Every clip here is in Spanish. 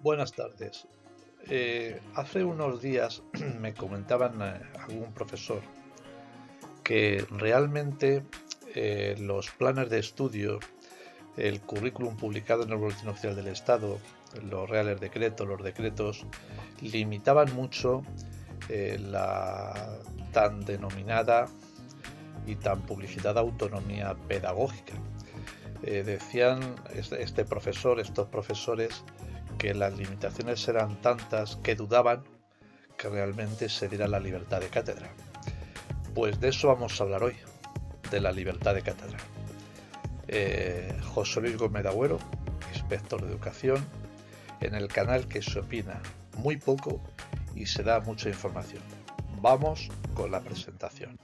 Buenas tardes. Hace unos días me comentaban algún profesor que realmente los planes de estudio, el currículum publicado en el Boletín Oficial del Estado, los reales decretos, los decretos, limitaban mucho la tan denominada y tan publicitada autonomía pedagógica. Decían estos profesores, que las limitaciones eran tantas que dudaban que realmente se diera la libertad de cátedra. Pues de eso vamos a hablar hoy, de la libertad de cátedra. José Luis Gómez de Agüero, inspector de educación, en el canal que se opina muy poco y se da mucha información. Vamos con la presentación.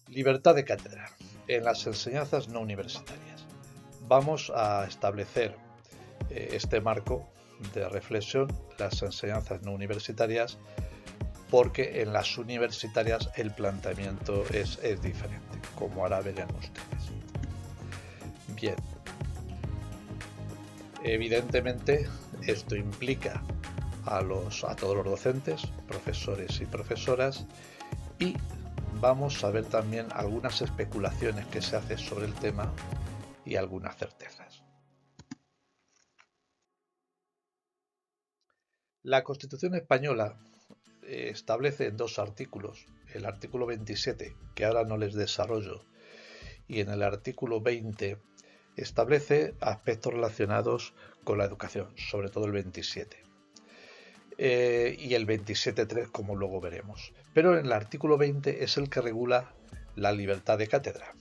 Libertad de cátedra en las enseñanzas no universitarias. Vamos a establecer este marco de reflexión, las enseñanzas no universitarias, porque en las universitarias el planteamiento es diferente, como ahora verán ustedes. Bien, evidentemente esto implica a todos los docentes, profesores y profesoras, y vamos a ver también algunas especulaciones que se hacen sobre el tema y algunas certezas. La Constitución española establece en dos artículos, el artículo 27, que ahora no les desarrollo, y en el artículo 20 establece aspectos relacionados con la educación, sobre todo el 27. Y el 27.3, como luego veremos. Pero en el artículo 20 es el que regula la libertad de cátedra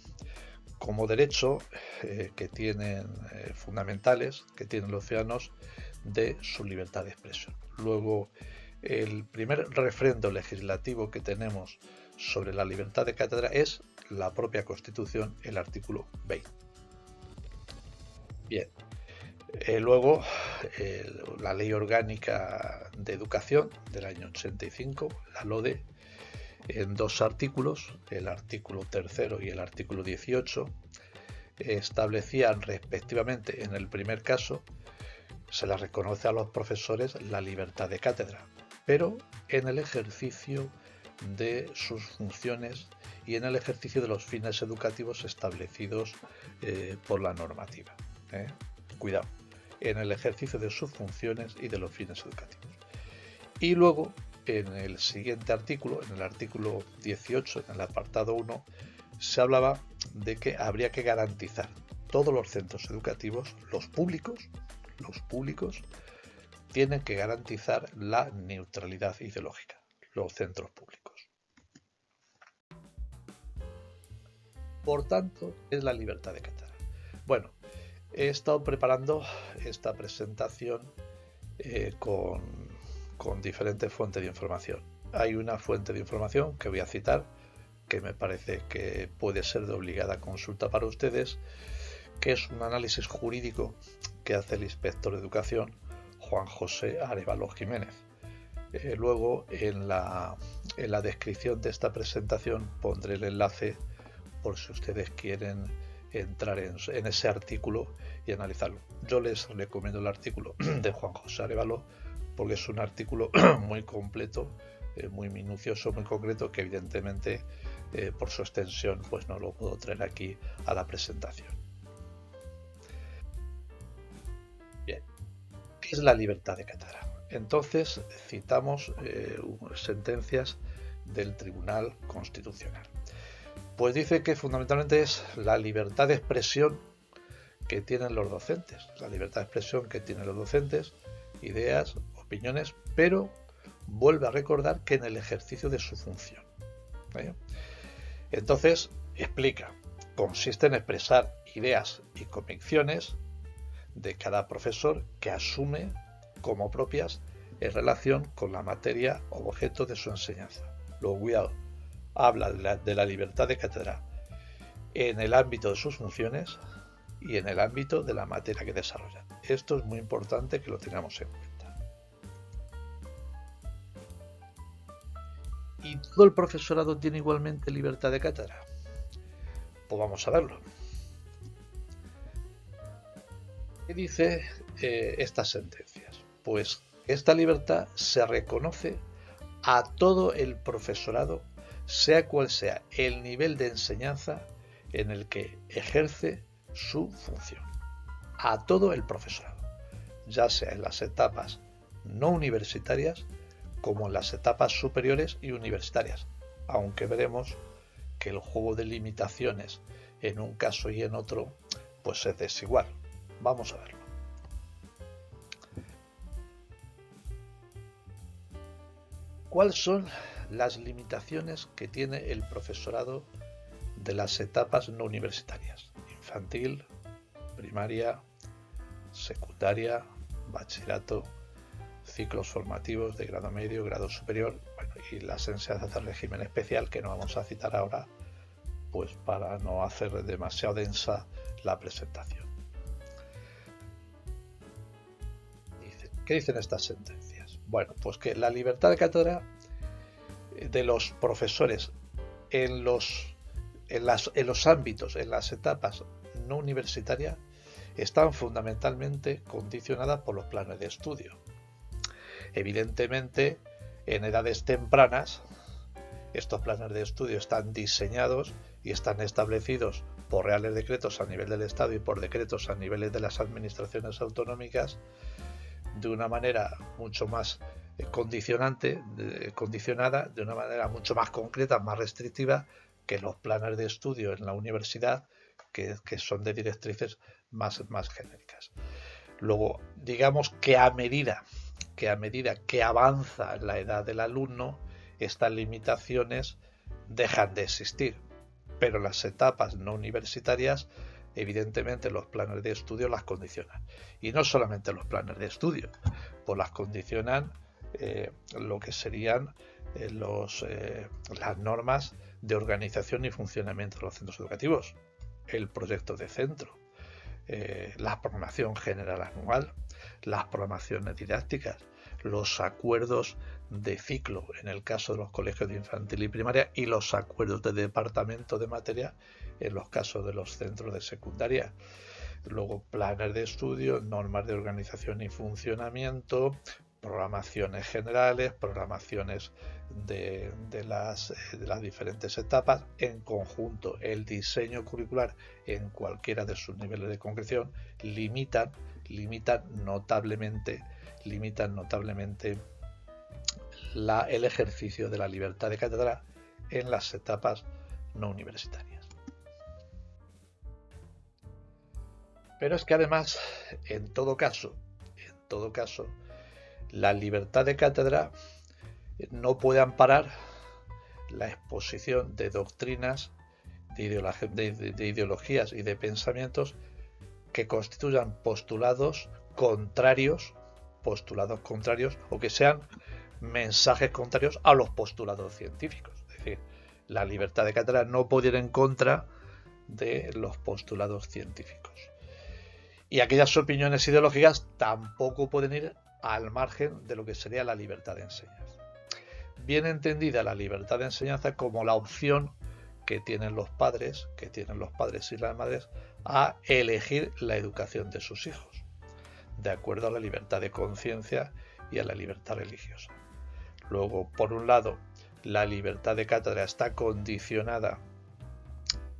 como derecho que tienen fundamentales, que tienen los ciudadanos, de su libertad de expresión. Luego, el primer refrendo legislativo que tenemos sobre la libertad de cátedra es la propia Constitución, el artículo 20. Bien, luego la Ley Orgánica de Educación del año 85, la LODE, en dos artículos, el artículo 3 y el artículo 18, establecían respectivamente, en el primer caso, se les reconoce a los profesores la libertad de cátedra, pero en el ejercicio de sus funciones y en el ejercicio de los fines educativos establecidos por la normativa. Cuidado, en el ejercicio de sus funciones y de los fines educativos. Y luego, en el siguiente artículo, en el artículo 18, en el apartado 1, se hablaba de que habría que garantizar todos los centros educativos, los públicos, tienen que garantizar la neutralidad ideológica, los centros públicos. Por tanto, es la libertad de cátedra. Bueno, he estado preparando esta presentación con diferentes fuentes de información. Hay una fuente de información que voy a citar, que me parece que puede ser de obligada consulta para ustedes, que es un análisis jurídico que hace el inspector de educación, Juan José Arévalo Jiménez. Luego, en la descripción de esta presentación pondré el enlace por si ustedes quieren entrar en ese artículo y analizarlo. Yo les recomiendo el artículo de Juan José Arévalo porque es un artículo muy completo, muy minucioso, muy concreto, que evidentemente por su extensión pues no lo puedo traer aquí a la presentación. Bien, ¿qué es la libertad de cátedra? Entonces citamos sentencias del Tribunal Constitucional. Pues dice que fundamentalmente es la libertad de expresión que tienen los docentes, ideas, opiniones, pero vuelve a recordar que en el ejercicio de su función. Entonces, explica, consiste en expresar ideas y convicciones de cada profesor que asume como propias en relación con la materia o objeto de su enseñanza. Luego, cuidado, habla de la libertad de cátedra en el ámbito de sus funciones y en el ámbito de la materia que desarrolla. Esto es muy importante que lo tengamos en cuenta. ¿Y todo el profesorado tiene igualmente libertad de cátedra? Pues vamos a verlo. ¿Qué dice estas sentencias? Pues esta libertad se reconoce a todo el profesorado, sea cual sea el nivel de enseñanza en el que ejerce su función. A todo el profesorado, ya sea en las etapas no universitarias como en las etapas superiores y universitarias, aunque veremos que el juego de limitaciones en un caso y en otro pues es desigual. Vamos a verlo. ¿Cuáles son las limitaciones que tiene el profesorado de las etapas no universitarias? Infantil, primaria, secundaria, bachillerato, ciclos formativos de grado medio, grado superior, bueno, y las enseñanzas del régimen especial, que no vamos a citar ahora, pues para no hacer demasiado densa la presentación. ¿Qué dicen estas sentencias? Bueno, pues que la libertad de cátedra de los profesores en los ámbitos, en las etapas no universitarias, están fundamentalmente condicionadas por los planes de estudio. Evidentemente, en edades tempranas, estos planes de estudio están diseñados y están establecidos por reales decretos a nivel del Estado y por decretos a niveles de las administraciones autonómicas de una manera mucho más condicionada, de una manera mucho más concreta, más restrictiva que los planes de estudio en la universidad, que son de directrices más genéricas. Luego, digamos que a medida que avanza la edad del alumno, estas limitaciones dejan de existir, pero las etapas no universitarias, evidentemente los planes de estudio las condicionan. Y no solamente los planes de estudio, pues las condicionan lo que serían las normas de organización y funcionamiento de los centros educativos, el proyecto de centro, la programación general anual, las programaciones didácticas, los acuerdos de ciclo en el caso de los colegios de infantil y primaria y los acuerdos de departamento de materia en los casos de los centros de secundaria. Luego planes de estudio, normas de organización y funcionamiento, programaciones generales, programaciones de las diferentes etapas, en conjunto el diseño curricular en cualquiera de sus niveles de concreción limitan notablemente el ejercicio de la libertad de cátedra en las etapas no universitarias. Pero es que además, en todo caso, la libertad de cátedra no puede amparar la exposición de doctrinas, de ideologías y de pensamientos que constituyan postulados contrarios o que sean mensajes contrarios a los postulados científicos. Es decir, la libertad de cátedra no puede ir en contra de los postulados científicos. Y aquellas opiniones ideológicas tampoco pueden ir al margen de lo que sería la libertad de enseñanza. Bien entendida la libertad de enseñanza como la opción que tienen los padres y las madres a elegir la educación de sus hijos, de acuerdo a la libertad de conciencia y a la libertad religiosa. Luego, por un lado, la libertad de cátedra está condicionada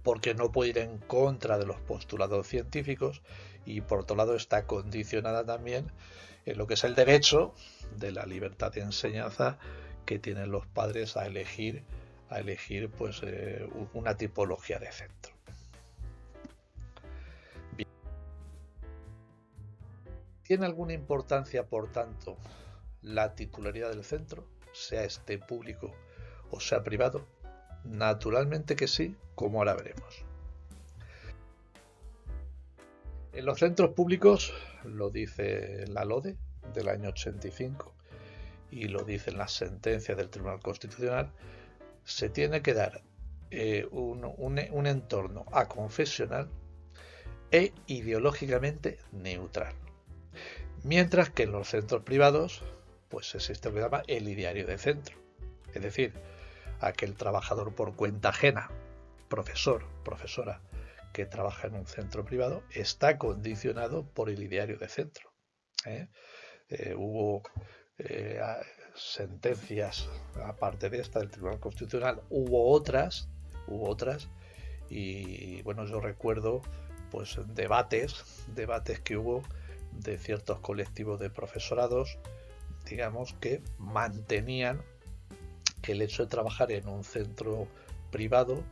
porque no puede ir en contra de los postulados científicos, y por otro lado está condicionada también en lo que es el derecho de la libertad de enseñanza que tienen los padres a elegir pues una tipología de centro. Bien. ¿Tiene alguna importancia, por tanto, la titularidad del centro, sea este público o sea privado? Naturalmente que sí, como ahora veremos. En los centros públicos, lo dice la LODE del año 85 y lo dicen las sentencias del Tribunal Constitucional, se tiene que dar un entorno aconfesional e ideológicamente neutral. Mientras que en los centros privados, pues existe lo que se llama el ideario de centro. Es decir, aquel trabajador por cuenta ajena, profesor, profesora, que trabaja en un centro privado está condicionado por el ideario de centro. Hubo sentencias, aparte de esta del Tribunal Constitucional, hubo otras, y bueno, yo recuerdo pues debates que hubo de ciertos colectivos de profesorados, digamos, que mantenían el hecho de trabajar en un centro privado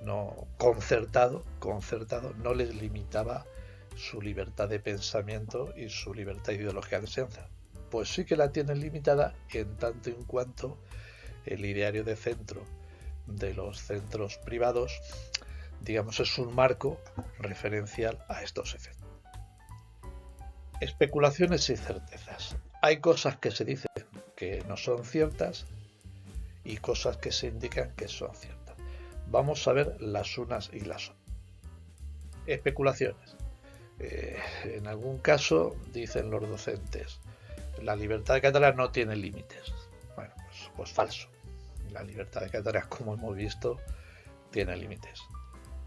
no concertado no les limitaba su libertad de pensamiento y su libertad ideológica de enseñanza. Pues sí que la tienen limitada en tanto en cuanto el ideario de centro de los centros privados, digamos, es un marco referencial a estos efectos. Especulaciones y certezas. Hay cosas que se dicen que no son ciertas y cosas que se indican que son ciertas. Vamos a ver las unas y las otras. Especulaciones. En algún caso dicen los docentes, la libertad de cátedra no tiene límites. Bueno, pues falso. La libertad de cátedra, como hemos visto, tiene límites.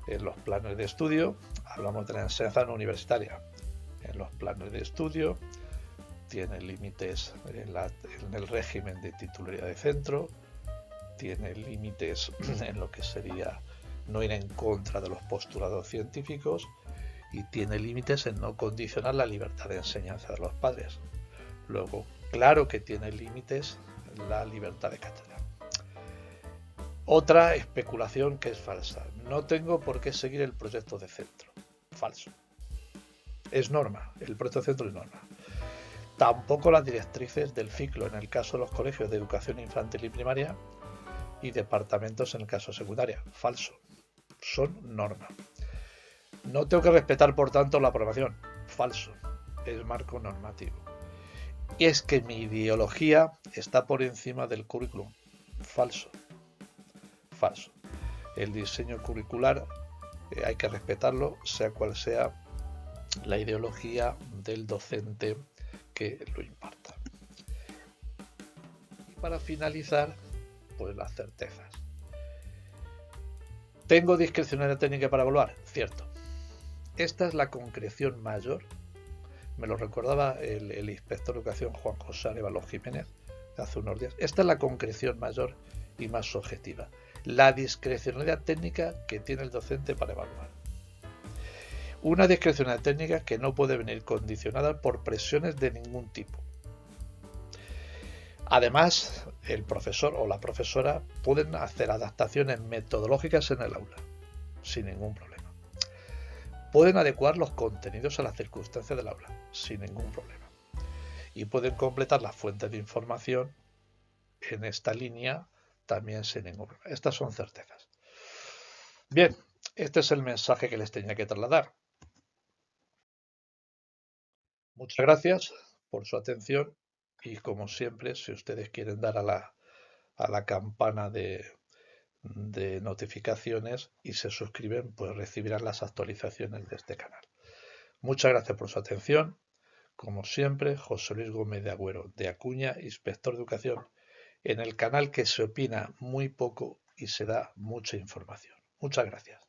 En los planes de estudio hablamos de la enseñanza no universitaria. En los planes de estudio tiene límites en el régimen de titularidad de centro, tiene límites en lo que sería no ir en contra de los postulados científicos y tiene límites en no condicionar la libertad de enseñanza de los padres. Luego, claro que tiene límites la libertad de cátedra. Otra especulación que es falsa. No tengo por qué seguir el proyecto de centro. Falso. Es norma. El proyecto de centro es norma. Tampoco las directrices del ciclo en el caso de los colegios de educación infantil y primaria y departamentos en el caso de secundaria. Falso. Son norma. No tengo que respetar, por tanto, la aprobación. Falso. Es marco normativo. Y es que mi ideología está por encima del currículum. Falso. Falso. El diseño curricular hay que respetarlo, sea cual sea la ideología del docente que lo imparta. Y para finalizar, pues las certezas. ¿Tengo discrecionalidad técnica para evaluar? Cierto. Esta es la concreción mayor. Me lo recordaba el inspector de educación Juan José Arévalo Jiménez hace unos días. Esta es la concreción mayor y más objetiva. La discrecionalidad técnica que tiene el docente para evaluar. Una discrecionalidad técnica que no puede venir condicionada por presiones de ningún tipo. Además, el profesor o la profesora pueden hacer adaptaciones metodológicas en el aula, sin ningún problema. Pueden adecuar los contenidos a las circunstancias del aula, sin ningún problema. Y pueden completar las fuentes de información en esta línea también sin ningún problema. Estas son certezas. Bien, este es el mensaje que les tenía que trasladar. Muchas gracias por su atención y, como siempre, si ustedes quieren dar a la campana de notificaciones y se suscriben, pues recibirán las actualizaciones de este canal. Muchas gracias por su atención. Como siempre, José Luis Gómez de Agüero, de Acuña, inspector de educación, en el canal que se opina muy poco y se da mucha información. Muchas gracias.